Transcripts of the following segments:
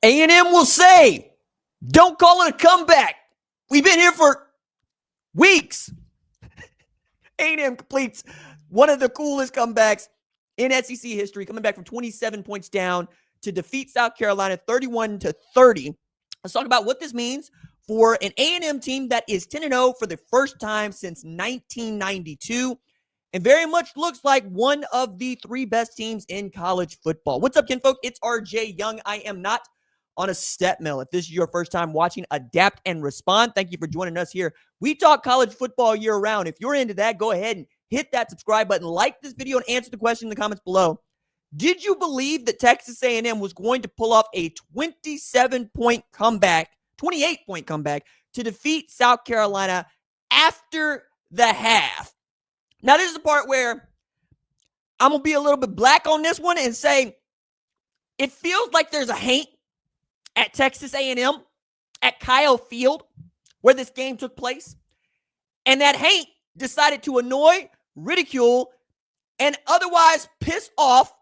A&M will say, don't call it a comeback. We've been here for weeks. A&M completes one of the coolest comebacks in SEC history, coming back from 27 points down to defeat South Carolina 31-30. Let's talk about what this means for an A&M team that is 10-0 for the first time since 1992 and very much looks like one of the three best teams in college football. What's up, kinfolk? It's RJ Young. I am not on a step mill. If this is your first time watching Adapt and Respond, thank you for joining us here. We talk college football year round. If you're into that, go ahead and hit that subscribe button, like this video, and answer the question in the comments below. Did you believe that Texas A&M was going to pull off a 27-point comeback, 28-point comeback to defeat South Carolina after the half? Now, this is the part where I'm going to be a little bit black on this one and say it feels like there's a hate at Texas A&M, at Kyle Field, where this game took place. And that hate decided to annoy, ridicule, and otherwise piss off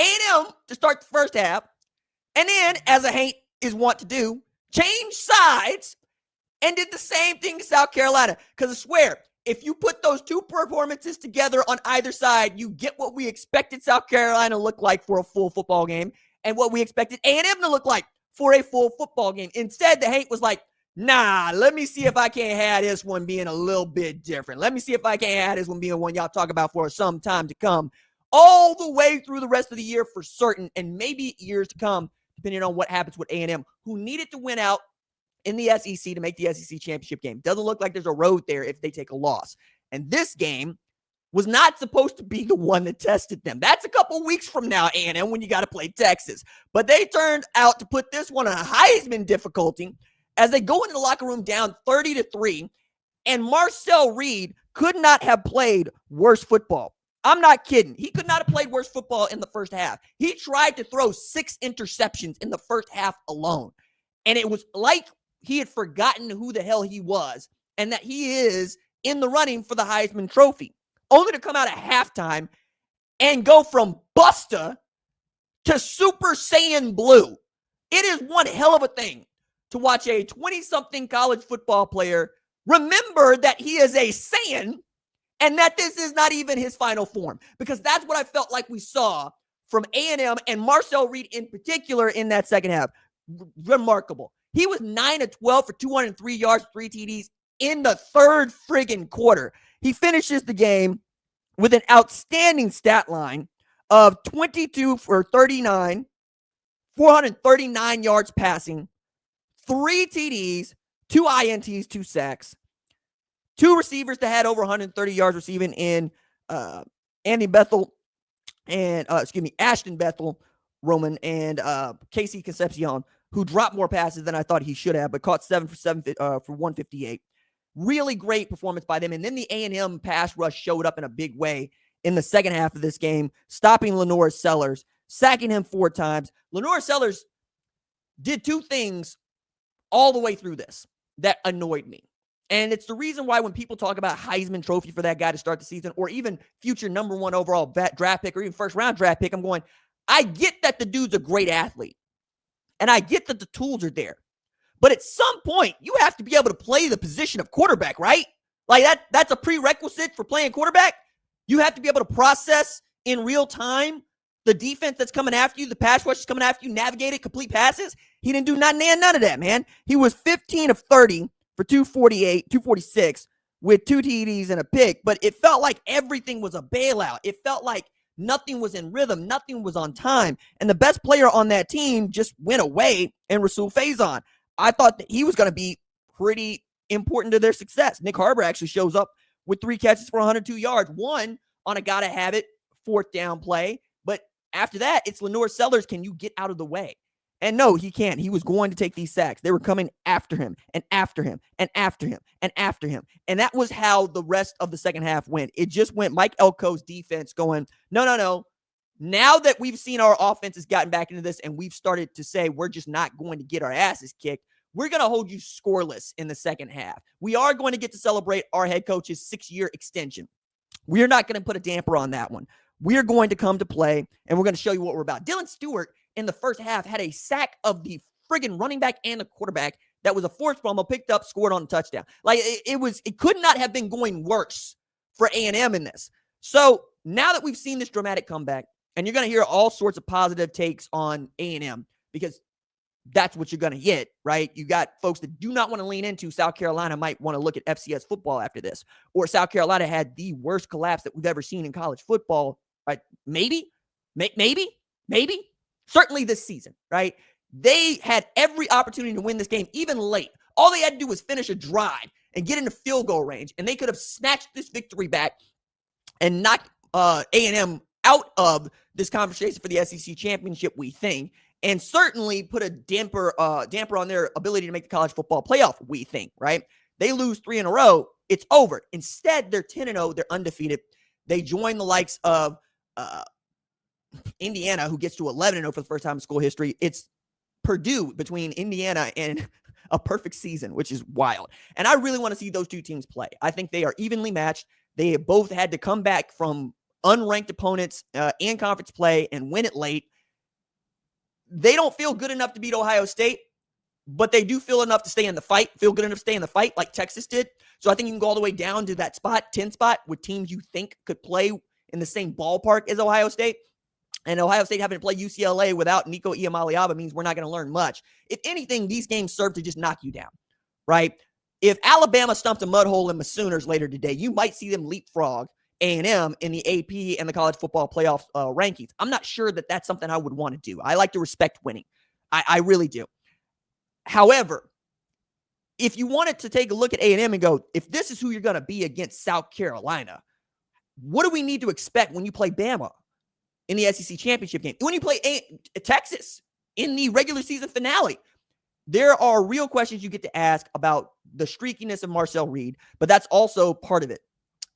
A&M to start the first half. And then, as a hate is wont to do, change sides and did the same thing to South Carolina. Because I swear, if you put those two performances together on either side, you get what we expected South Carolina to look like for a full football game and what we expected A&M to look like for a full football game. Instead, the hate was like, nah, let me see if I can't have this one being a little bit different. Let me see if I can't have this one being one y'all talk about for some time to come, all the way through the rest of the year for certain, and maybe years to come, depending on what happens with A&M, who needed to win out in the SEC to make the SEC championship game. Doesn't look like there's a road there if they take a loss. And this game was not supposed to be the one that tested them. That's a couple weeks from now, A&M, when you got to play Texas. But they turned out to put this one on a Heisman difficulty as they go into the locker room down 30-3, and Marcel Reed could not have played worse football. I'm not kidding. He could not have played worse football in the first half. He tried to throw 6 interceptions in the first half alone, and it was like he had forgotten who the hell he was and that he is in the running for the Heisman Trophy, only to come out at halftime and go from Busta to Super Saiyan Blue. It is one hell of a thing to watch a 20-something college football player remember that he is a Saiyan and that this is not even his final form, because that's what I felt like we saw from A&M and Marcel Reed in particular in that second half. Remarkable. He was 9-12 for 203 yards, 3 TDs in the third friggin' quarter. He finishes the game with an outstanding stat line of 22 for 39, 439 yards passing, 3 TDs, 2 INTs, 2 sacks, 2 receivers that had over 130 yards receiving in Ashton Bethel, Roman, and Casey Concepcion, who dropped more passes than I thought he should have, but caught 7 for 158. Really great performance by them. And then the A&M pass rush showed up in a big way in the second half of this game, stopping Lenore Sellers, sacking him 4 times. Lenore Sellers did 2 things all the way through this that annoyed me. And it's the reason why when people talk about Heisman Trophy for that guy to start the season, or even future number 1 overall draft pick, or even first-round draft pick, I'm going, I get that the dude's a great athlete. And I get that the tools are there. But at some point, you have to be able to play the position of quarterback, right? Like that's a prerequisite for playing quarterback. You have to be able to process in real time the defense that's coming after you, the pass rush that's coming after you, navigate it, complete passes. He didn't do none of that, man. He was 15 of 30 for 246 with 2 TDs and a pick, but it felt like everything was a bailout. It felt like nothing was in rhythm. Nothing was on time. And the best player on that team just went away, and Rasul Faison. I thought that he was going to be pretty important to their success. Nick Harbor actually shows up with 3 catches for 102 yards, 1 on a gotta have it 4th down play. But after that, it's Lenore Sellers. Can you get out of the way? And no, he can't. He was going to take these sacks. They were coming after him and after him and after him and after him. And that was how the rest of the second half went. It just went Mike Elko's defense going, no. Now that we've seen our offense has gotten back into this and we've started to say we're just not going to get our asses kicked, we're going to hold you scoreless in the second half. We are going to get to celebrate our head coach's 6-year extension. We're not going to put a damper on that one. We're going to come to play, and we're going to show you what we're about. Dylan Stewart in the first half had a sack of the friggin' running back and the quarterback that was a forced fumble, picked up, scored on a touchdown. Like, it could not have been going worse for A&M in this. So now that we've seen this dramatic comeback, and you're going to hear all sorts of positive takes on A&M because that's what you're going to get, right? You got folks that do not want to lean into South Carolina might want to look at FCS football after this, or South Carolina had the worst collapse that we've ever seen in college football, right? Maybe, certainly this season, right? They had every opportunity to win this game, even late. All they had to do was finish a drive and get into field goal range, and they could have snatched this victory back and knocked A&M out of this conversation for the SEC championship, we think, and certainly put a damper on their ability to make the college football playoff, we think, right? They lose 3 in a row, it's over. Instead, they're 10-0, they're undefeated. They join the likes of Indiana, who gets to 11-0 for the first time in school history. It's Purdue between Indiana and a perfect season, which is wild. And I really want to see those two teams play. I think they are evenly matched. They have both had to come back from unranked opponents in conference play and win it late. They don't feel good enough to beat Ohio State, but they do feel enough to stay in the fight, feel good enough to stay in the fight like Texas did. So I think you can go all the way down to that 10 spot with teams you think could play in the same ballpark as Ohio State. And Ohio State having to play UCLA without Nico Iamaleava means we're not going to learn much. If anything, these games serve to just knock you down, right? If Alabama stumps a mud hole in the Sooners later today, you might see them leapfrog A&M in the AP and the college football playoff rankings. I'm not sure that that's something I would want to do. I like to respect winning. I really do. However, if you wanted to take a look at A&M and go, if this is who you're going to be against South Carolina, what do we need to expect when you play Bama in the SEC championship game? When you play Texas in the regular season finale? There are real questions you get to ask about the streakiness of Marcel Reed, but that's also part of it.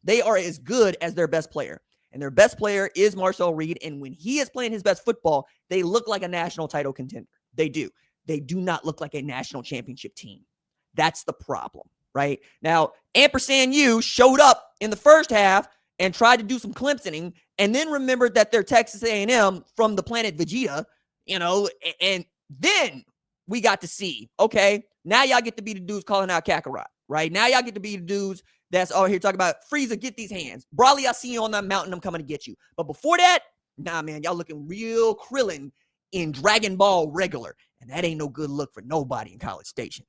They are as good as their best player, and their best player is Marcel Reed, and when he is playing his best football, they look like a national title contender. They do. They do not look like a national championship team. That's the problem, right? Now, Ampersand U showed up in the first half and tried to do some Clemsoning, and then remembered that they're Texas A&M from the planet Vegeta, and then we got to see, okay, now y'all get to be the dudes calling out Kakarot, right? Now y'all get to be the dudes that's all here talking about, Frieza, get these hands. Brawly, I see you on that mountain, I'm coming to get you. But before that, nah, man, y'all looking real Krillin in Dragon Ball regular, and that ain't no good look for nobody in College Station.